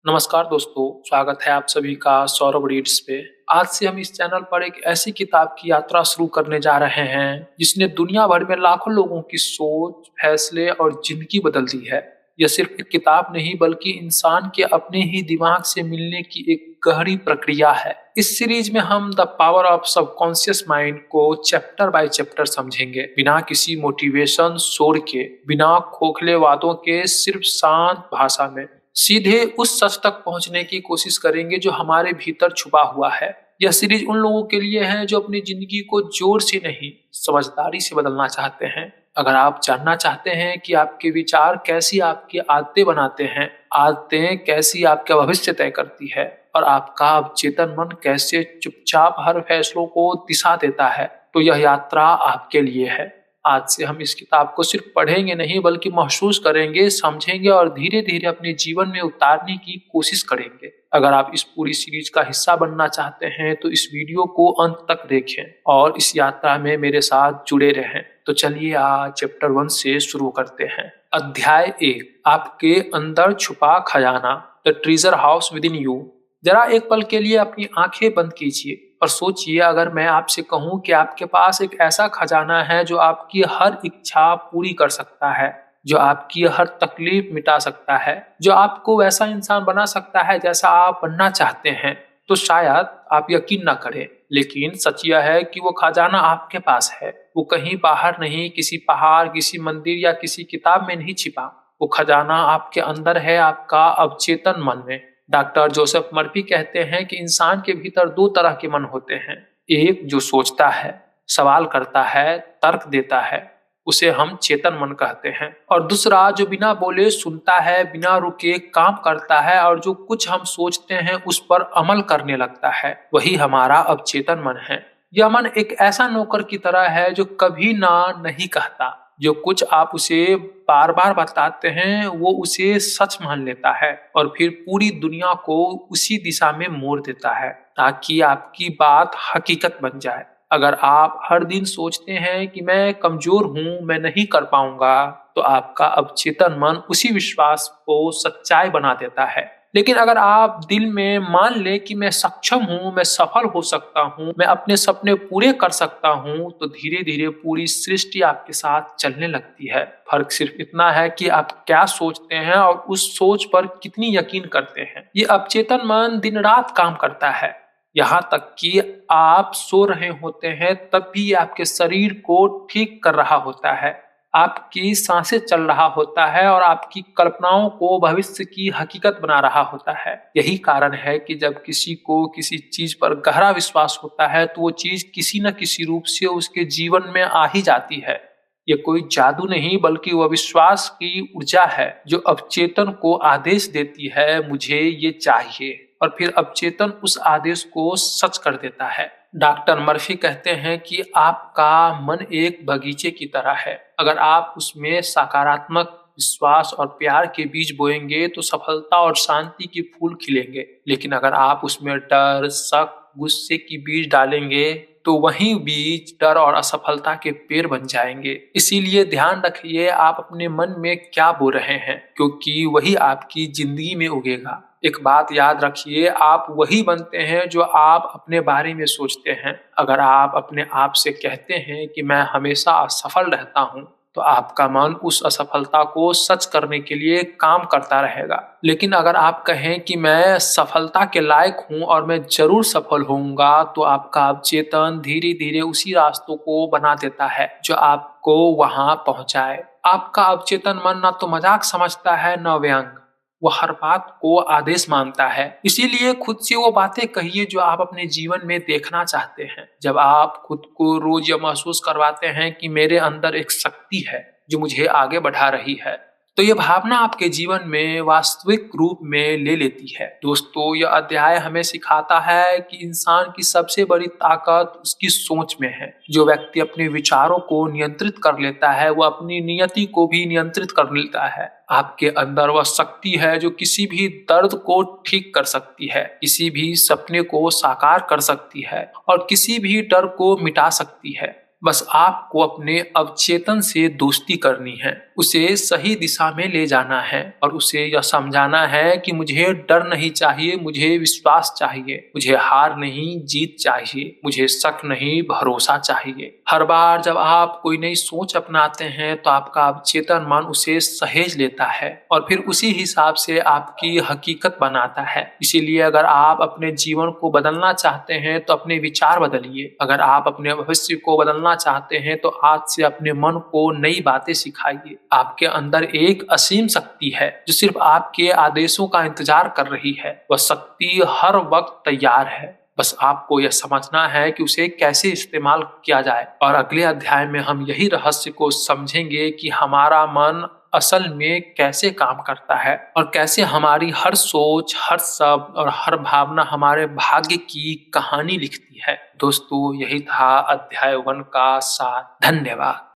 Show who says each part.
Speaker 1: नमस्कार दोस्तों, स्वागत है आप सभी का सौरभ रीड्स पे। आज से हम इस चैनल पर एक ऐसी किताब की यात्रा शुरू करने जा रहे हैं जिसने दुनिया भर में लाखों लोगों की सोच, फैसले और जिंदगी बदल दी है। यह सिर्फ एक किताब नहीं बल्कि इंसान के अपने ही दिमाग से मिलने की एक गहरी प्रक्रिया है। इस सीरीज में हम the power of subconscious mind को चैप्टर बाय चैप्टर समझेंगे, बिना किसी मोटिवेशन शोर के, बिना खोखले वादों के, सिर्फ शांत भाषा में सीधे उस सच तक पहुंचने की कोशिश करेंगे जो हमारे भीतर छुपा हुआ है। यह सीरीज उन लोगों के लिए है जो अपनी जिंदगी को जोर से नहीं, समझदारी से बदलना चाहते हैं। अगर आप जानना चाहते हैं कि आपके विचार कैसी आपकी आदतें बनाते हैं, आदतें कैसी आपका भविष्य तय करती है और आपका अवचेतन मन कैसे चुपचाप हर फैसलों को दिशा देता है, तो यह यात्रा आपके लिए है। आज से हम इस किताब को सिर्फ पढ़ेंगे नहीं बल्कि महसूस करेंगे, समझेंगे और धीरे धीरे अपने जीवन में उतारने की कोशिश करेंगे। अगर आप इस पूरी सीरीज का हिस्सा बनना चाहते हैं तो इस वीडियो को अंत तक देखें और इस यात्रा में मेरे साथ जुड़े रहें। तो चलिए आज चैप्टर 1 से शुरू करते हैं। अध्याय 1, आपके अंदर छुपा खजाना, the treasure house with in you. जरा एक पल के लिए अपनी आंखें बंद कीजिए और सोचिए, अगर मैं आपसे कहूं कि आपके पास एक ऐसा खजाना है जो आपकी हर इच्छा पूरी कर सकता है, जो आपकी हर तकलीफ मिटा सकता है, जो आपको वैसा इंसान बना सकता है जैसा आप बनना चाहते हैं, तो शायद आप यकीन ना करें, लेकिन सच यह है कि वो खजाना आपके पास है। वो कहीं बाहर नहीं, किसी पहाड़, किसी मंदिर या किसी किताब में नहीं छिपा। वो खजाना आपके अंदर है, आपका अवचेतन मन में। डॉक्टर जोसेफ मर्फी कहते हैं कि इंसान के भीतर दो तरह के मन होते हैं। एक जो सोचता है, सवाल करता है, तर्क देता है, उसे हम चेतन मन कहते हैं। और दूसरा जो बिना बोले सुनता है, बिना रुके काम करता है और जो कुछ हम सोचते हैं उस पर अमल करने लगता है, वही हमारा अवचेतन मन है। यह मन एक ऐसा नौकर की तरह है जो कभी ना नहीं कहता। जो कुछ आप उसे बार बार बताते हैं वो उसे सच मान लेता है और फिर पूरी दुनिया को उसी दिशा में मोड़ देता है ताकि आपकी बात हकीकत बन जाए। अगर आप हर दिन सोचते हैं कि मैं कमजोर हूं, मैं नहीं कर पाऊंगा, तो आपका अवचेतन मन उसी विश्वास को सच्चाई बना देता है। लेकिन अगर आप दिल में मान ले कि मैं सक्षम हूँ, मैं सफल हो सकता हूँ, मैं अपने सपने पूरे कर सकता हूँ, तो धीरे धीरे पूरी सृष्टि आपके साथ चलने लगती है। फर्क सिर्फ इतना है कि आप क्या सोचते हैं और उस सोच पर कितनी यकीन करते हैं। ये अवचेतन मन दिन रात काम करता है, यहाँ तक कि आप सो रहे होते हैं तब भी आपके शरीर को ठीक कर रहा होता है, आपकी सांसें चल रहा होता है और आपकी कल्पनाओं को भविष्य की हकीकत बना रहा होता है। यही कारण है कि जब किसी को किसी चीज पर गहरा विश्वास होता है तो वो चीज किसी न किसी रूप से उसके जीवन में आ ही जाती है। ये कोई जादू नहीं बल्कि वह विश्वास की ऊर्जा है जो अवचेतन को आदेश देती है, मुझे ये चाहिए, और फिर अवचेतन उस आदेश को सच कर देता है। डॉक्टर मर्फी कहते हैं कि आपका मन एक बगीचे की तरह है। अगर आप उसमें सकारात्मक विश्वास और प्यार के बीज बोएंगे तो सफलता और शांति के फूल खिलेंगे। लेकिन अगर आप उसमें डर, शक, गुस्से की बीज डालेंगे तो वही बीज डर और असफलता के पेड़ बन जाएंगे। इसीलिए ध्यान रखिए आप अपने मन में क्या बो रहे हैं, क्योंकि वही आपकी जिंदगी में उगेगा। एक बात याद रखिए, आप वही बनते हैं जो आप अपने बारे में सोचते हैं। अगर आप अपने आप से कहते हैं कि मैं हमेशा असफल रहता हूँ, तो आपका मन उस असफलता को सच करने के लिए काम करता रहेगा। लेकिन अगर आप कहें कि मैं सफलता के लायक हूं और मैं जरूर सफल होऊंगा, तो आपका अवचेतन धीरे धीरे उसी रास्तों को बना देता है जो आपको वहां पहुंचाए। आपका अवचेतन मन ना तो मजाक समझता है न व्यंग, वो हर बात को आदेश मानता है। इसीलिए खुद से वो बातें कहिए जो आप अपने जीवन में देखना चाहते हैं। जब आप खुद को रोज यह महसूस करवाते हैं कि मेरे अंदर एक शक्ति है जो मुझे आगे बढ़ा रही है, तो यह भावना आपके जीवन में वास्तविक रूप में ले लेती है। दोस्तों, यह अध्याय हमें सिखाता है कि इंसान की सबसे बड़ी ताकत उसकी सोच में है। जो व्यक्ति अपने विचारों को नियंत्रित कर लेता है वो अपनी नियति को भी नियंत्रित कर लेता है। आपके अंदर वह शक्ति है जो किसी भी दर्द को ठीक कर सकती है, किसी भी सपने को साकार कर सकती है और किसी भी डर को मिटा सकती है। बस आपको अपने अवचेतन से दोस्ती करनी है, उसे सही दिशा में ले जाना है और उसे यह समझाना है कि मुझे डर नहीं चाहिए, मुझे विश्वास चाहिए, मुझे हार नहीं जीत चाहिए, मुझे शक नहीं भरोसा चाहिए। हर बार जब आप कोई नई सोच अपनाते हैं तो आपका अवचेतन मन उसे सहेज लेता है और फिर उसी हिसाब से आपकी हकीकत बनाता है। इसीलिए अगर आप अपने जीवन को बदलना चाहते हैं तो अपने विचार बदलिए। अगर आप अपने भविष्य को बदलना चाहते हैं तो आज से अपने मन को नई बातें सिखाइए। आपके अंदर एक असीम शक्ति है जो सिर्फ आपके आदेशों का इंतजार कर रही है। वह शक्ति हर वक्त तैयार है, बस आपको यह समझना है कि उसे कैसे इस्तेमाल किया जाए। और अगले अध्याय में हम यही रहस्य को समझेंगे कि हमारा मन असल में कैसे काम करता है और कैसे हमारी हर सोच, हर शब्द और हर भावना हमारे भाग्य की कहानी लिखती है। दोस्तों, यही था अध्याय 1 का सार। धन्यवाद।